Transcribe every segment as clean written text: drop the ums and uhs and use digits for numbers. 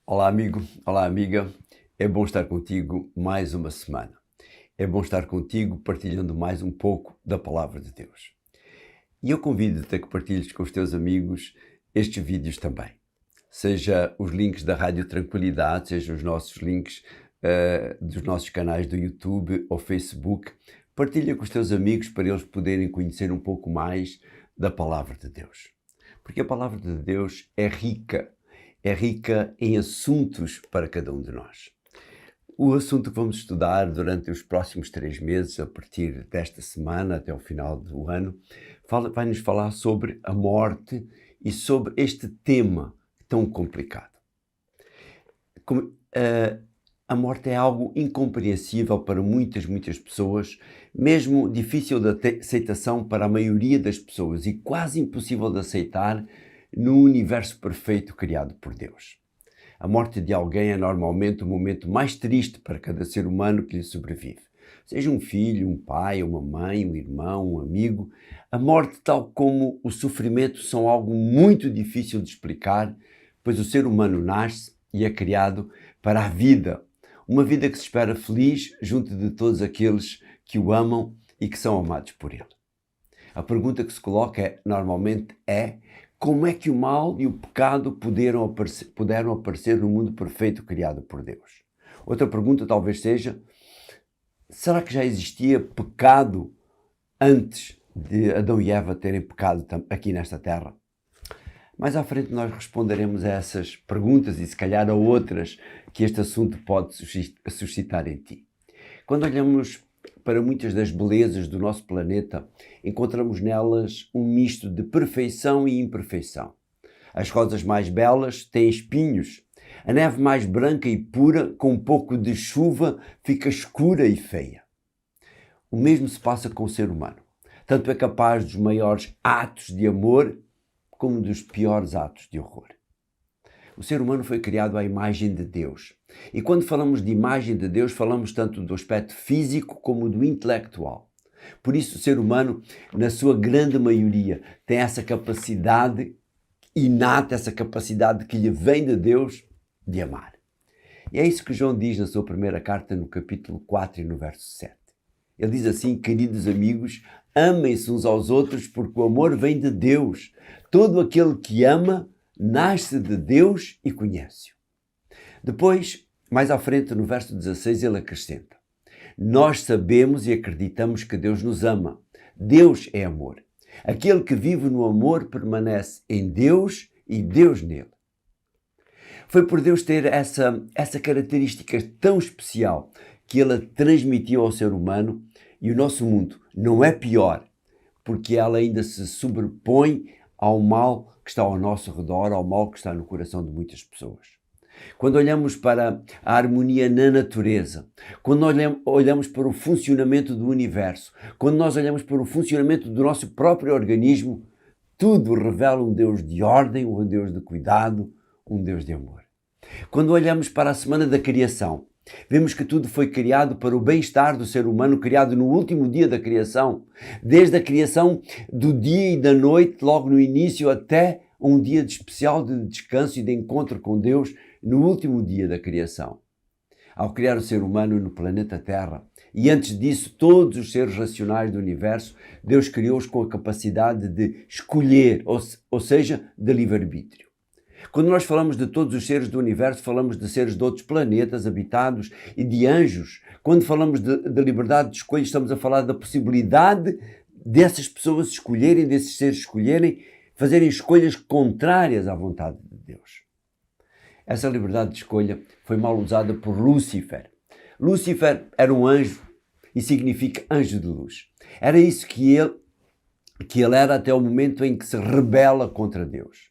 Olá, amigo, olá, amiga. É bom estar contigo mais uma semana. É bom estar contigo partilhando mais um pouco da Palavra de Deus. E eu convido-te a que partilhes com os teus amigos estes vídeos também. Seja os links da Rádio Tranquilidade, seja os nossos links dos nossos canais do YouTube ou Facebook. Partilha com os teus amigos para eles poderem conhecer um pouco mais da Palavra de Deus. Porque a Palavra de Deus é rica em assuntos para cada um de nós. O assunto que vamos estudar durante os próximos 3 meses, a partir desta semana até o final do ano, vai-nos falar sobre a morte e sobre este tema tão complicado. A morte é algo incompreensível para muitas pessoas, mesmo difícil de aceitação para a maioria das pessoas e quase impossível de aceitar no universo perfeito criado por Deus. A morte de alguém é normalmente o momento mais triste para cada ser humano que lhe sobrevive. Seja um filho, um pai, uma mãe, um irmão, um amigo, a morte, tal como o sofrimento, são algo muito difícil de explicar, pois o ser humano nasce e é criado para a vida. Uma vida que se espera feliz junto de todos aqueles que o amam e que são amados por ele. A pergunta que se coloca normalmente é: como é que o mal e o pecado puderam aparecer no mundo perfeito criado por Deus? Outra pergunta talvez seja: será que já existia pecado antes de Adão e Eva terem pecado aqui nesta terra? Mais à frente nós responderemos a essas perguntas e se calhar a outras que este assunto pode suscitar em ti. Quando olhamos para muitas das belezas do nosso planeta, encontramos nelas um misto de perfeição e imperfeição. As rosas mais belas têm espinhos. A neve mais branca e pura, com um pouco de chuva, fica escura e feia. O mesmo se passa com o ser humano. Tanto é capaz dos maiores atos de amor como dos piores atos de horror. O ser humano foi criado à imagem de Deus. E quando falamos de imagem de Deus, falamos tanto do aspecto físico como do intelectual. Por isso, o ser humano, na sua grande maioria, tem essa capacidade inata, essa capacidade que lhe vem de Deus de amar. E é isso que João diz na sua primeira carta, no capítulo 4 e no verso 7. Ele diz assim: queridos amigos, amem-se uns aos outros, porque o amor vem de Deus. Todo aquele que ama nasce de Deus e conhece-o. Depois, mais à frente, no verso 16, ele acrescenta: nós sabemos e acreditamos que Deus nos ama. Deus é amor. Aquele que vive no amor permanece em Deus e Deus nele. Foi por Deus ter essa característica tão especial que ele a transmitiu ao ser humano, e o nosso mundo não é pior, porque ela ainda se sobrepõe ao mal que está ao nosso redor, ao mal que está no coração de muitas pessoas. Quando olhamos para a harmonia na natureza, quando olhamos para o funcionamento do universo, quando nós olhamos para o funcionamento do nosso próprio organismo, tudo revela um Deus de ordem, um Deus de cuidado, um Deus de amor. Quando olhamos para a semana da criação, vemos que tudo foi criado para o bem-estar do ser humano, criado no último dia da criação, desde a criação do dia e da noite, logo no início, até um dia especial de descanso e de encontro com Deus no último dia da criação. Ao criar o ser humano no planeta Terra, e antes disso todos os seres racionais do universo, Deus criou-os com a capacidade de escolher, ou seja, de livre-arbítrio. Quando nós falamos de todos os seres do universo, falamos de seres de outros planetas habitados e de anjos. Quando falamos de liberdade de escolha, estamos a falar da possibilidade dessas pessoas escolherem, desses seres escolherem, fazerem escolhas contrárias à vontade de Deus. Essa liberdade de escolha foi mal usada por Lúcifer. Lúcifer era um anjo e significa anjo de luz. Era isso que ele era até o momento em que se rebela contra Deus.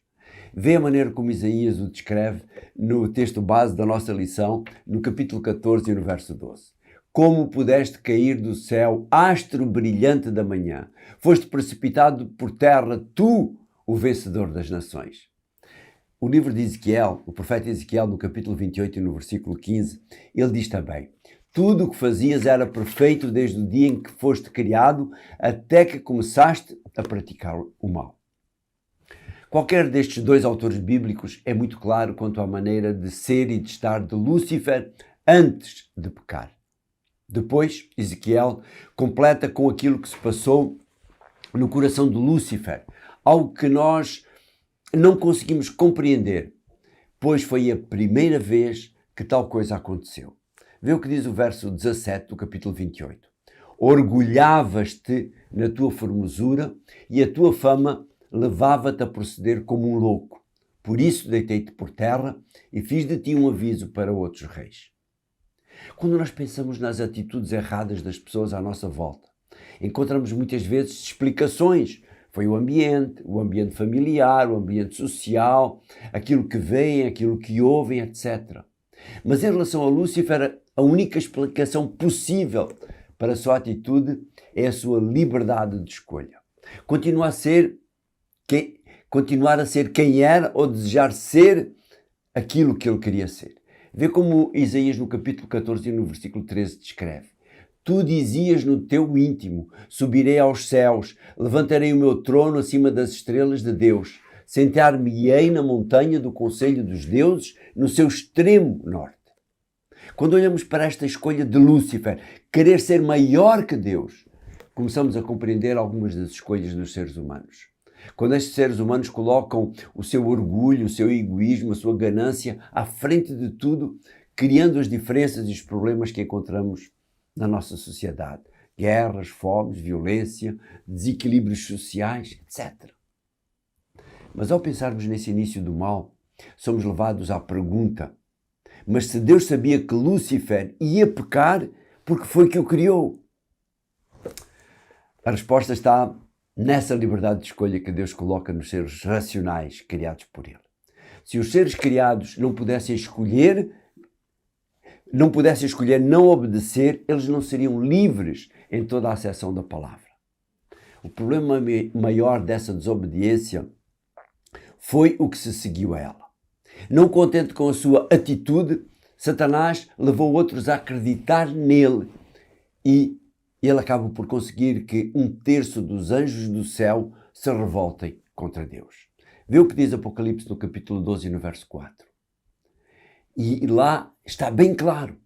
Vê a maneira como Isaías o descreve no texto base da nossa lição, no capítulo 14 e no verso 12. Como pudeste cair do céu, astro brilhante da manhã? Foste precipitado por terra, tu, o vencedor das nações. O livro de Ezequiel, o profeta Ezequiel, no capítulo 28 e no versículo 15, ele diz também: tudo o que fazias era perfeito desde o dia em que foste criado até que começaste a praticar o mal. Qualquer destes dois autores bíblicos é muito claro quanto à maneira de ser e de estar de Lúcifer antes de pecar. Depois, Ezequiel completa com aquilo que se passou no coração de Lúcifer, algo que nós não conseguimos compreender, pois foi a primeira vez que tal coisa aconteceu. Vê o que diz o verso 17 do capítulo 28. Orgulhavas-te na tua formosura e a tua fama levava-te a proceder como um louco. Por isso deitei-te por terra e fiz de ti um aviso para outros reis. Quando nós pensamos nas atitudes erradas das pessoas à nossa volta, encontramos muitas vezes explicações. Foi o ambiente familiar, o ambiente social, aquilo que veem, aquilo que ouvem, etc. Mas em relação a Lúcifer, a única explicação possível para a sua atitude é a sua liberdade de escolha. Continuar a ser quem era ou desejar ser aquilo que ele queria ser. Vê como Isaías no capítulo 14 e no versículo 13 descreve. Tu dizias no teu íntimo, subirei aos céus, levantarei o meu trono acima das estrelas de Deus, sentar-me-ei na montanha do conselho dos deuses, no seu extremo norte. Quando olhamos para esta escolha de Lúcifer, querer ser maior que Deus, começamos a compreender algumas das escolhas dos seres humanos. Quando estes seres humanos colocam o seu orgulho, o seu egoísmo, a sua ganância à frente de tudo, criando as diferenças e os problemas que encontramos na nossa sociedade. Guerras, fomes, violência, desequilíbrios sociais, etc. Mas ao pensarmos nesse início do mal, somos levados à pergunta: mas se Deus sabia que Lúcifer ia pecar, por que foi que o criou? A resposta está nessa liberdade de escolha que Deus coloca nos seres racionais criados por Ele. Se os seres criados não pudessem escolher não obedecer, eles não seriam livres em toda a acessão da palavra. O problema maior dessa desobediência foi o que se seguiu a ela. Não contente com a sua atitude, Satanás levou outros a acreditar nele e ele acaba por conseguir que 1/3 dos anjos do céu se revoltem contra Deus. Vê o que diz Apocalipse no capítulo 12 e no verso 4. E lá está bem claro.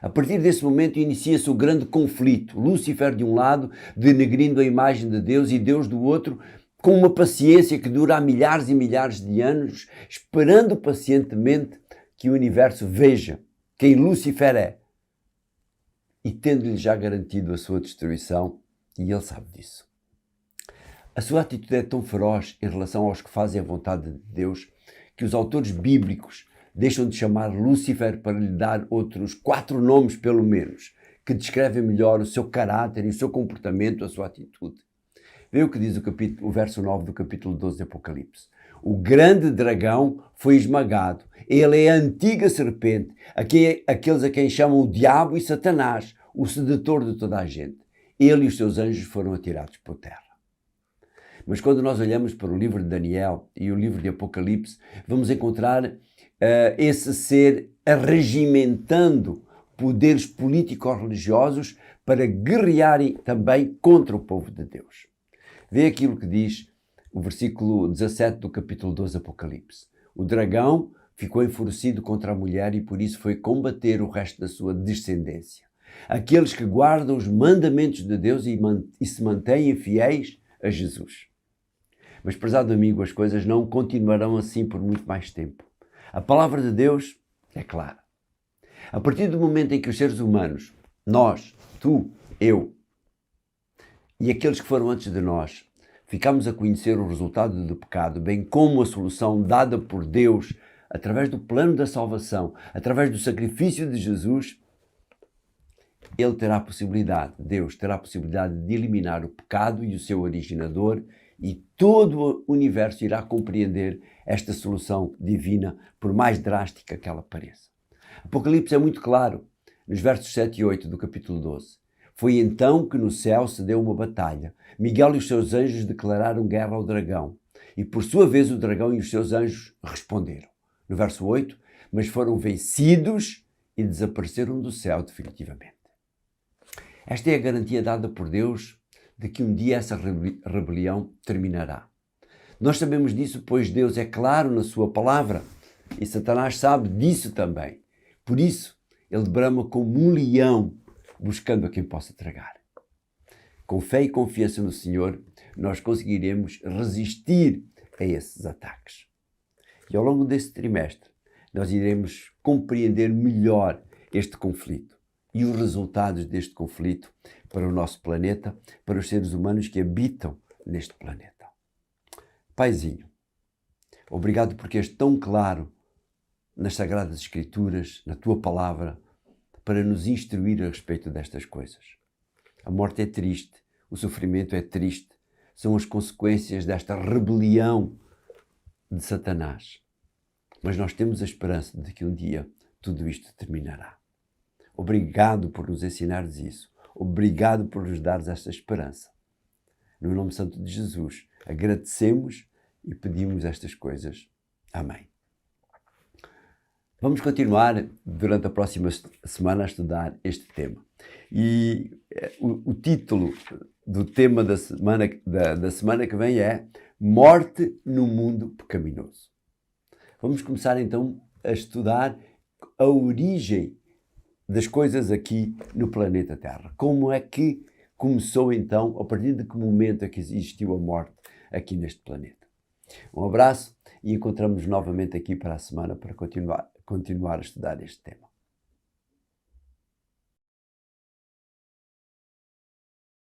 A partir desse momento inicia-se o grande conflito. Lúcifer de um lado, denegrindo a imagem de Deus, e Deus do outro, com uma paciência que dura há milhares e milhares de anos, esperando pacientemente que o universo veja quem Lúcifer é e tendo-lhe já garantido a sua destruição, e ele sabe disso. A sua atitude é tão feroz em relação aos que fazem a vontade de Deus que os autores bíblicos deixam de chamar Lúcifer para lhe dar outros 4 nomes, pelo menos, que descrevem melhor o seu caráter e o seu comportamento, a sua atitude. Vê o que diz o verso 9 do capítulo 12 de Apocalipse. O grande dragão foi esmagado. Ele é a antiga serpente, aqueles a quem chamam o diabo e Satanás, o sedutor de toda a gente. Ele e os seus anjos foram atirados por terra. Mas quando nós olhamos para o livro de Daniel e o livro de Apocalipse, vamos encontrar esse ser arregimentando poderes político-religiosos para guerrearem também contra o povo de Deus. Vê aquilo que diz o versículo 17 do capítulo 12 de Apocalipse. O dragão ficou enfurecido contra a mulher e por isso foi combater o resto da sua descendência. Aqueles que guardam os mandamentos de Deus e se mantêm fiéis a Jesus. Mas, prezado amigo, as coisas não continuarão assim por muito mais tempo. A palavra de Deus é clara. A partir do momento em que os seres humanos, nós, tu, eu e aqueles que foram antes de nós, ficamos a conhecer o resultado do pecado, bem como a solução dada por Deus através do plano da salvação, através do sacrifício de Jesus, Deus terá a possibilidade de eliminar o pecado e o seu originador, e todo o universo irá compreender esta solução divina, por mais drástica que ela pareça. Apocalipse é muito claro, nos versos 7 e 8 do capítulo 12. Foi então que no céu se deu uma batalha. Miguel e os seus anjos declararam guerra ao dragão. E por sua vez o dragão e os seus anjos responderam. No verso 8, mas foram vencidos e desapareceram do céu definitivamente. Esta é a garantia dada por Deus de que um dia essa rebelião terminará. Nós sabemos disso, pois Deus é claro na sua palavra e Satanás sabe disso também. Por isso, ele brama como um leão, buscando a quem possa tragar. Com fé e confiança no Senhor, nós conseguiremos resistir a esses ataques. E ao longo deste trimestre, nós iremos compreender melhor este conflito e os resultados deste conflito para o nosso planeta, para os seres humanos que habitam neste planeta. Paizinho, obrigado porque és tão claro nas Sagradas Escrituras, na Tua Palavra, para nos instruir a respeito destas coisas. A morte é triste, o sofrimento é triste, são as consequências desta rebelião de Satanás. Mas nós temos a esperança de que um dia tudo isto terminará. Obrigado por nos ensinares isso. Obrigado por nos dares esta esperança. No nome santo de Jesus, agradecemos e pedimos estas coisas. Amém. Vamos continuar durante a próxima semana a estudar este tema. E o título do tema da semana que vem é Morte no Mundo Pecaminoso. Vamos começar então a estudar a origem das coisas aqui no planeta Terra. Como é que começou então, a partir de que momento é que existiu a morte aqui neste planeta? Um abraço e encontramos novamente aqui para a semana para continuar a estudar este tema.